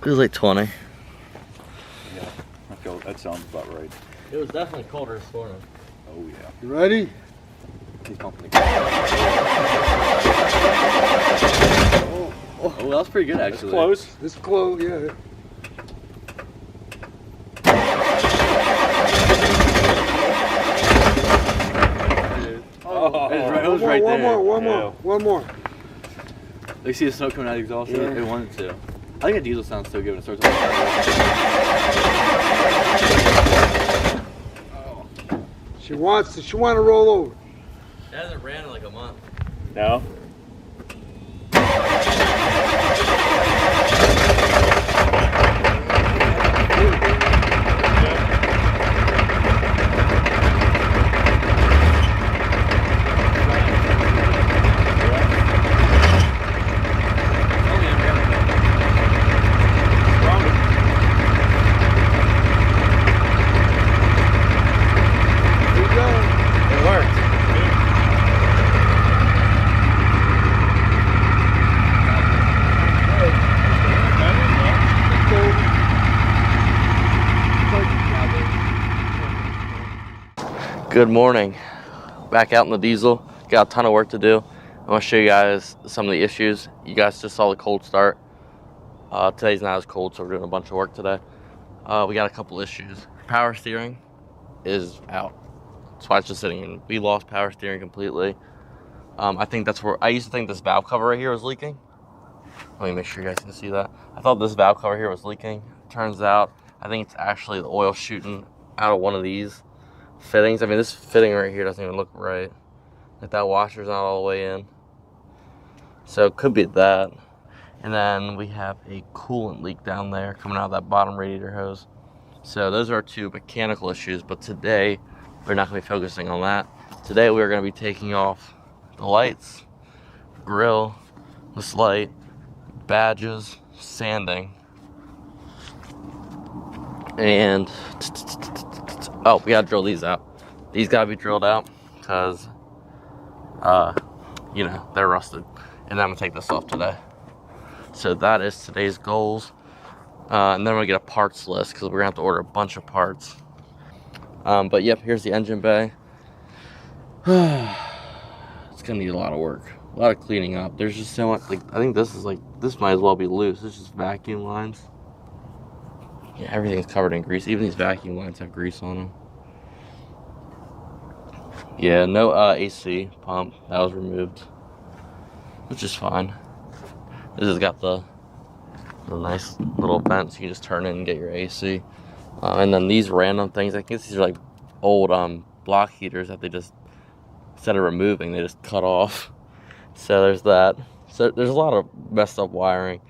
It was like 20. Yeah, I feel that sounds about right. It was definitely colder this morning. Oh yeah. You ready? He's pumping the Oh, that was pretty good actually. Close. This close, yeah. Oh, it was right there. One more. You see the smoke coming out of the exhaust? Yeah. It wanted to. I think a diesel sounds so good when it starts. Oh. She wants to roll over. It hasn't ran in like a month. No. Here you go. It worked. Good morning. Back out in the diesel. Got a ton of work to do. I want to show you guys some of the issues. You guys just saw the cold start. Today's not as cold, so we're doing a bunch of work today. We got a couple issues. Power steering is out. That's why it's just sitting in. We lost power steering completely. I think that's where I used to think this valve cover right here was leaking. Let me make sure you guys can see that. I thought this valve cover here was leaking. Turns out, I think it's actually the oil shooting out of one of these fittings. I mean, this fitting right here doesn't even look right. Like that washer's not all the way in. So it could be that. And then we have a coolant leak down there coming out of that bottom radiator hose. So those are our two mechanical issues, but today we're not going to be focusing on that. Today we're going to be taking off the lights, grill, this light, badges, sanding, and oh, we got to drill these out. These got to be drilled out because, you know, they're rusted. And then I'm going to take this off today. So that is today's goals. And then we're going to get a parts list because we're going to have to order a bunch of parts. But yep, here's the engine bay. It's going to need a lot of work. A lot of cleaning up. There's just so much, like, I think this might as well be loose. It's just vacuum lines. Yeah, everything's covered in grease. Even these vacuum lines have grease on them. Yeah, no AC pump. That was removed, which is fine. This has got the nice little vents you can just turn in and get your AC. And then these random things, I guess these are like old block heaters that they just, instead of removing, they just cut off. So there's that. So there's a lot of messed up wiring.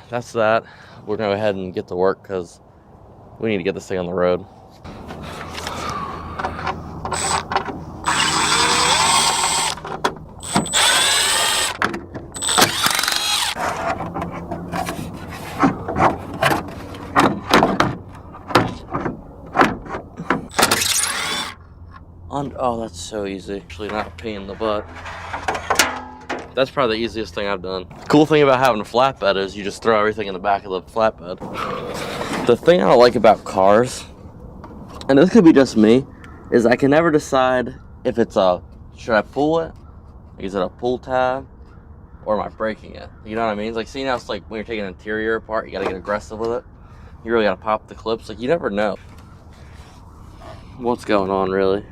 That's that. We're going to go ahead and get to work because we need to get this thing on the road. Oh, that's so easy. Actually not a pain in the butt. That's probably the easiest thing I've done. The cool thing about having a flatbed is you just throw everything in the back of the flatbed. The thing I don't like about cars, and this could be just me, is I can never decide if it's should I pull it? Like, is it a pull tab? Or am I breaking it? You know what I mean? It's like, see now it's like when you're taking an interior apart, you gotta get aggressive with it. You really gotta pop the clips. Like, you never know what's going on, really.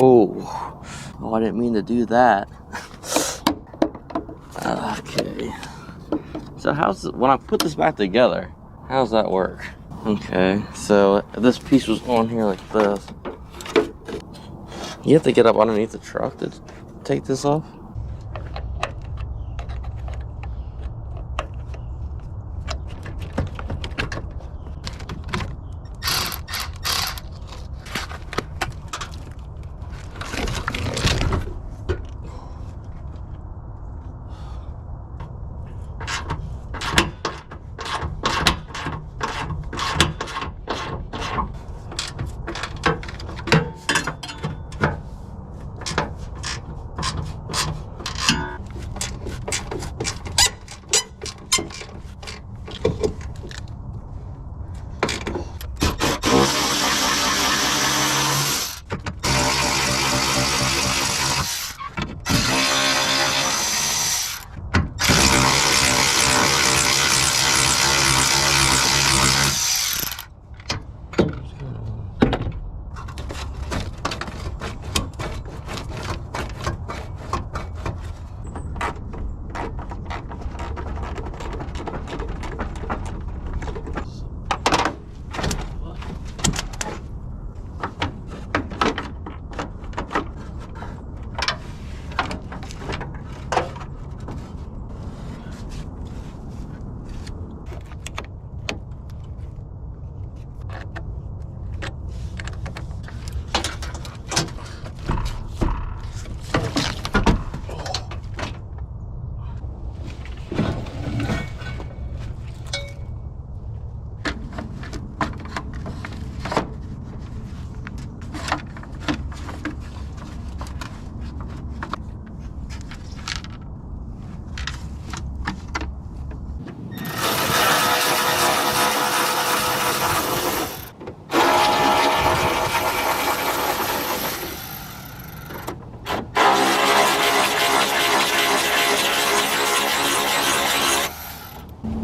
Oh, I didn't mean to do that. Okay. So when I put this back together, how does that work? Okay, so this piece was on here like this. You have to get up underneath the truck to take this off?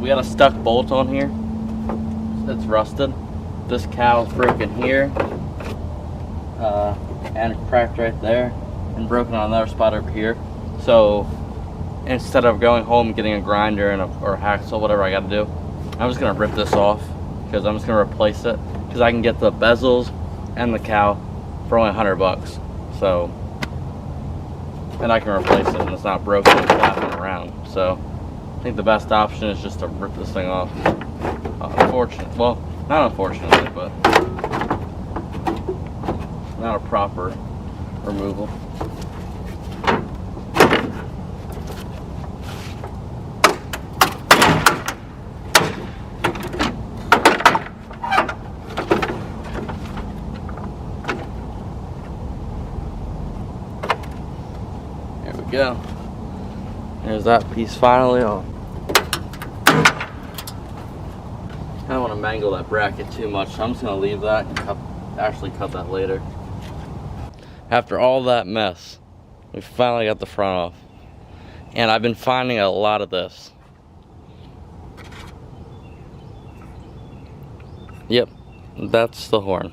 we got a stuck bolt on here. It's rusted. This cow's broken here, and cracked right there, and broken on another spot over here. So instead of going home and getting a grinder and or a hacksaw, whatever I got to do, I'm just gonna rip this off because I'm just gonna replace it because I can get the bezels and the cow for only $100. So, and I can replace it and it's not broken and flapping around. So I think the best option is just to rip this thing off. Unfortunately, well, not unfortunately, but not a proper removal. There we go. There's that piece finally off. I don't want to mangle that bracket too much, so I'm just going to leave that and actually cut that later. After all that mess, we finally got the front off. And I've been finding a lot of this. Yep, that's the horn.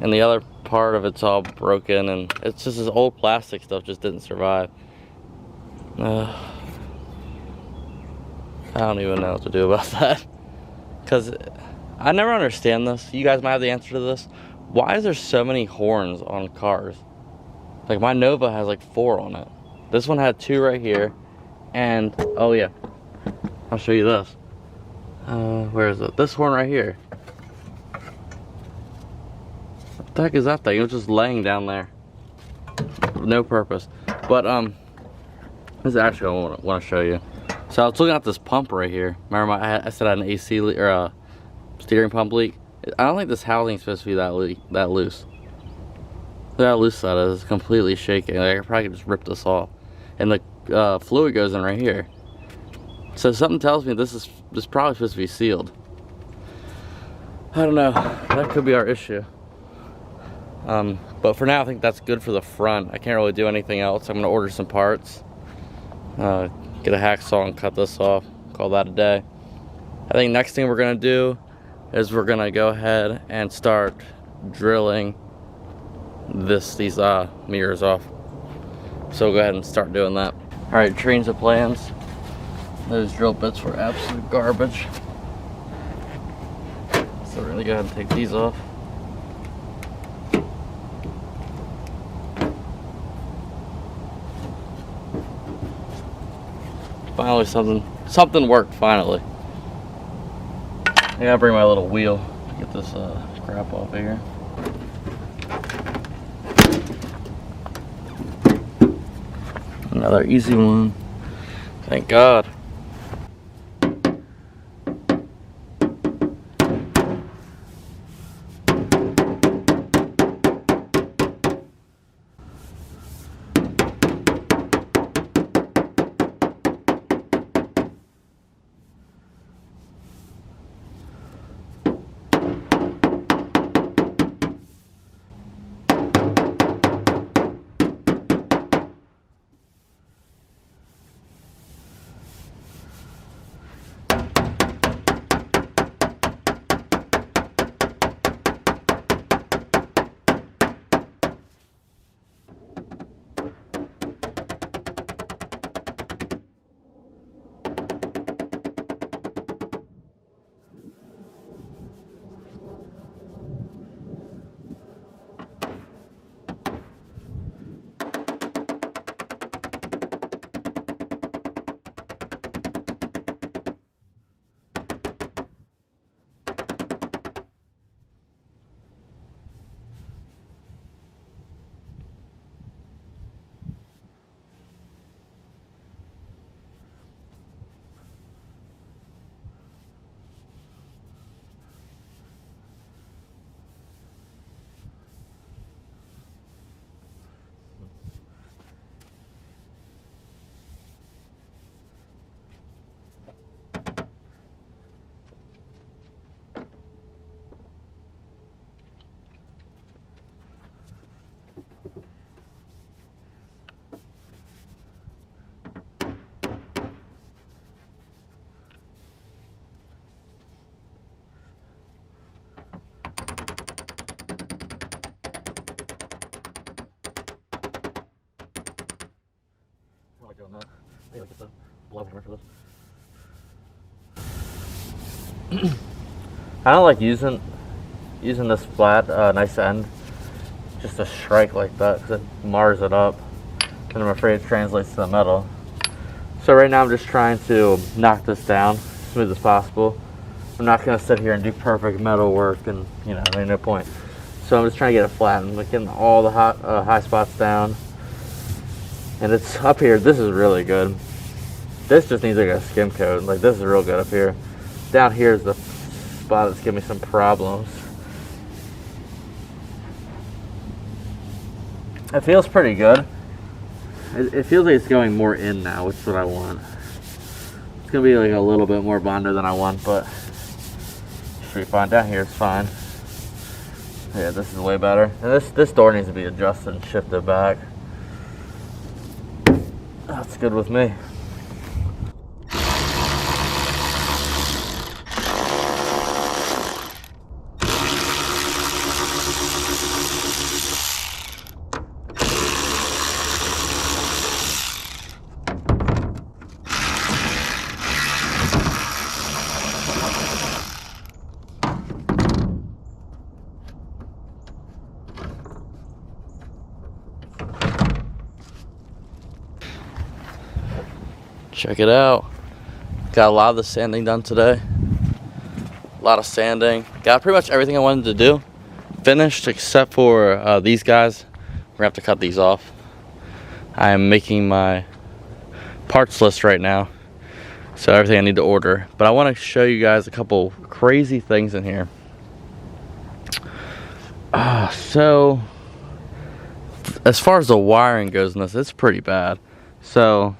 And the other part of it's all broken, and it's just this old plastic stuff just didn't survive. I don't even know what to do about that. Because I never understand this. You guys might have the answer to this. Why is there so many horns on cars? Like my Nova has like 4 on it. This one had 2 right here. And, oh yeah, I'll show you this. Where is it? This horn right here. What the heck is that thing? It was just laying down there. No purpose. But, this is actually what I want to show you. So I was looking at this pump right here. Remember I said I had an AC leak, or a steering pump leak. I don't think this housing is supposed to be that loose. Look how loose that is. It's completely shaking. Like, I probably could just rip this off. And the fluid goes in right here. So something tells me this is probably supposed to be sealed. I don't know. That could be our issue. But for now, I think that's good for the front. I can't really do anything else. I'm gonna order some parts. Get a hacksaw and cut this off. Call that a day. I think next thing we're gonna do is we're gonna go ahead and start drilling these mirrors off. So we'll go ahead and start doing that. All right, trains of plans. Those drill bits were absolute garbage. So we're gonna go ahead and take these off. Finally, something worked. Finally, I gotta bring my little wheel to get this crap off of here. Another easy one. Thank God. Maybe get the blow hammer for this. I don't like using this flat, nice end just to strike like that because it mars it up, and I'm afraid it translates to the metal. So right now I'm just trying to knock this down as smooth as possible. I'm not going to sit here and do perfect metal work, and you know, there's no point. So I'm just trying to get it flattened, like getting all the high spots down. And it's up here, this is really good. This just needs like a skim coat. Like this is real good up here. Down here is the spot that's giving me some problems. It feels pretty good. It feels like it's going more in now, which is what I want. It's gonna be like a little bit more bonder than I want, but should be fine. Down here it's fine. Yeah, this is way better. And this door needs to be adjusted and shifted back. That's good with me. Check it out. Got a lot of the sanding done today. A lot of sanding. Got pretty much everything I wanted to do finished except for these guys. We're gonna have to cut these off. I am making my parts list right now, so everything I need to order. But I want to show you guys a couple crazy things in here. So as far as the wiring goes in this, it's pretty bad. So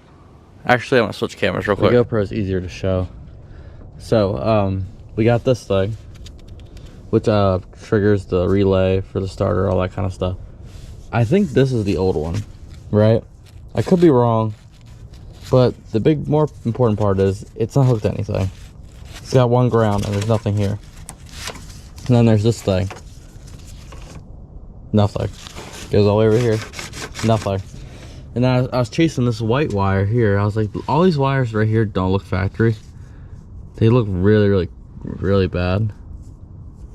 actually, I'm gonna switch cameras real quick. The GoPro is easier to show. So, we got this thing, which triggers the relay for the starter, all that kind of stuff. I think this is the old one, right? I could be wrong, but the more important part is it's not hooked to anything. It's got one ground and there's nothing here. And then there's this thing. Nothing. Goes all the way over here. Nothing. And then I was chasing this white wire here. I was like, all these wires right here don't look factory. They look really, really, really bad.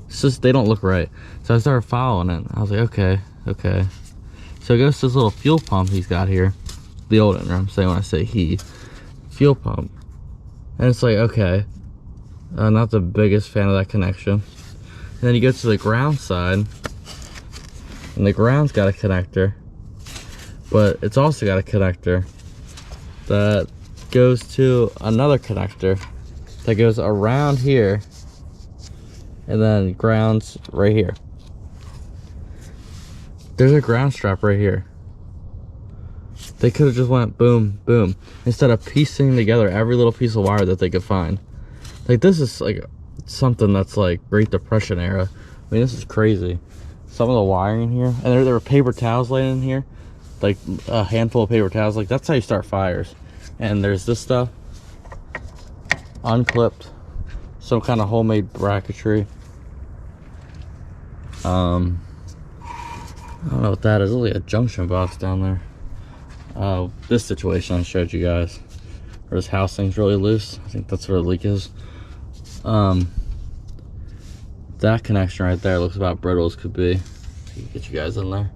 It's just, they don't look right. So I started following it. I was like, okay. So it goes to this little fuel pump he's got here. The old one, I'm saying when I say he. Fuel pump. And it's like, okay. Not the biggest fan of that connection. And then you go to the ground side. And the ground's got a connector. But it's also got a connector that goes to another connector that goes around here and then grounds right here. There's a ground strap right here. They could have just went boom, boom, instead of piecing together every little piece of wire that they could find. Like, this is like something that's like Great Depression era. I mean, this is crazy. Some of the wiring in here, and there were paper towels laying in here. Like a handful of paper towels. Like, that's how you start fires. And there's this stuff unclipped, some kind of homemade bracketry. I don't know what that is. It's like a junction box down there. This situation I showed you guys, where this housing's really loose. I think that's where the leak is. That connection right there looks about brittle as could be. Get you guys in there.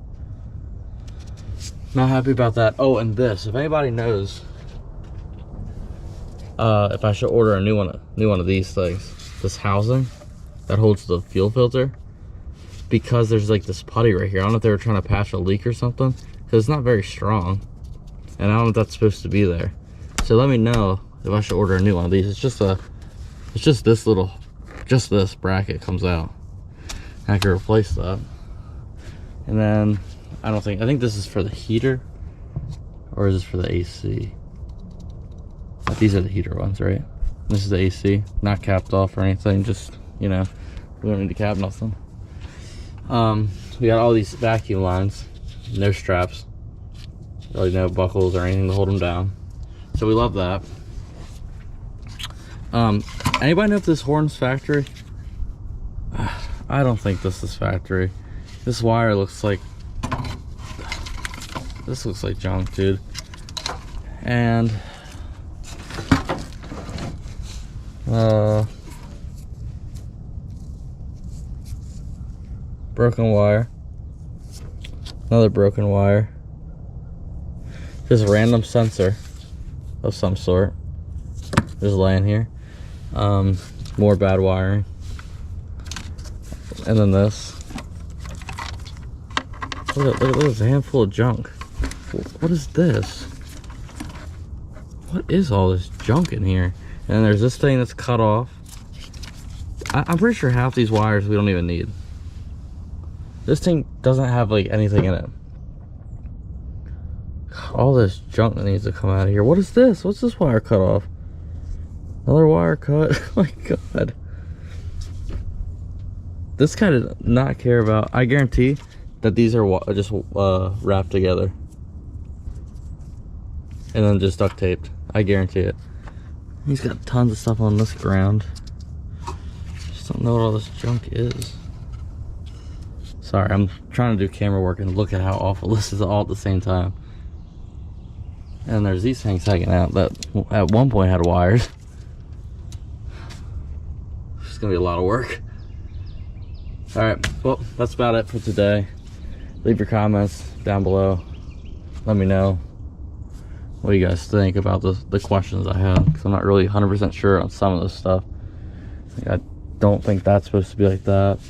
Not happy about that. Oh, and this, if anybody knows if I should order a new one of these things, this housing that holds the fuel filter, because there's like this putty right here. I don't know if they were trying to patch a leak or something, because it's not very strong, and I don't know if that's supposed to be there. So let me know if I should order a new one of these. It's just this bracket comes out. I could replace that. And then I think this is for the heater, or is this for the AC? These are the heater ones, right? This is the AC, not capped off or anything, just, you know, we don't need to cap nothing. We got all these vacuum lines, no straps, really no buckles or anything to hold them down. So we love that. Anybody know if this horn's factory? I don't think this is factory. This wire looks like, this looks like junk, dude. And Broken wire. Another broken wire. Just a random sensor of some sort. Just laying here. More bad wiring. And then this. Look at this handful of junk. What is this? What is all this junk in here? And then there's this thing that's cut off. I'm pretty sure half these wires we don't even need. This thing doesn't have like anything in it. All this junk that needs to come out of here. What is this? What's this wire cut off? Another wire cut. Oh my god. This kind of not care about. I guarantee that these are just wrapped together and then just duct taped. I guarantee it. He's got tons of stuff on this ground. Just don't know what all this junk is. Sorry, I'm trying to do camera work and look at how awful this is all at the same time. And there's these things hanging out that at one point had wires. It's gonna be a lot of work. Alright, well, that's about it for today. Leave your comments down below. Let me know what you guys think about the questions I had, because I'm not really 100% sure on some of this stuff. I don't think that's supposed to be like that.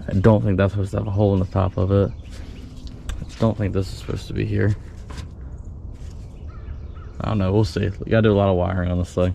I don't think that's supposed to have a hole in the top of it. I don't think this is supposed to be here. I don't know, we'll see. We gotta do a lot of wiring on this thing.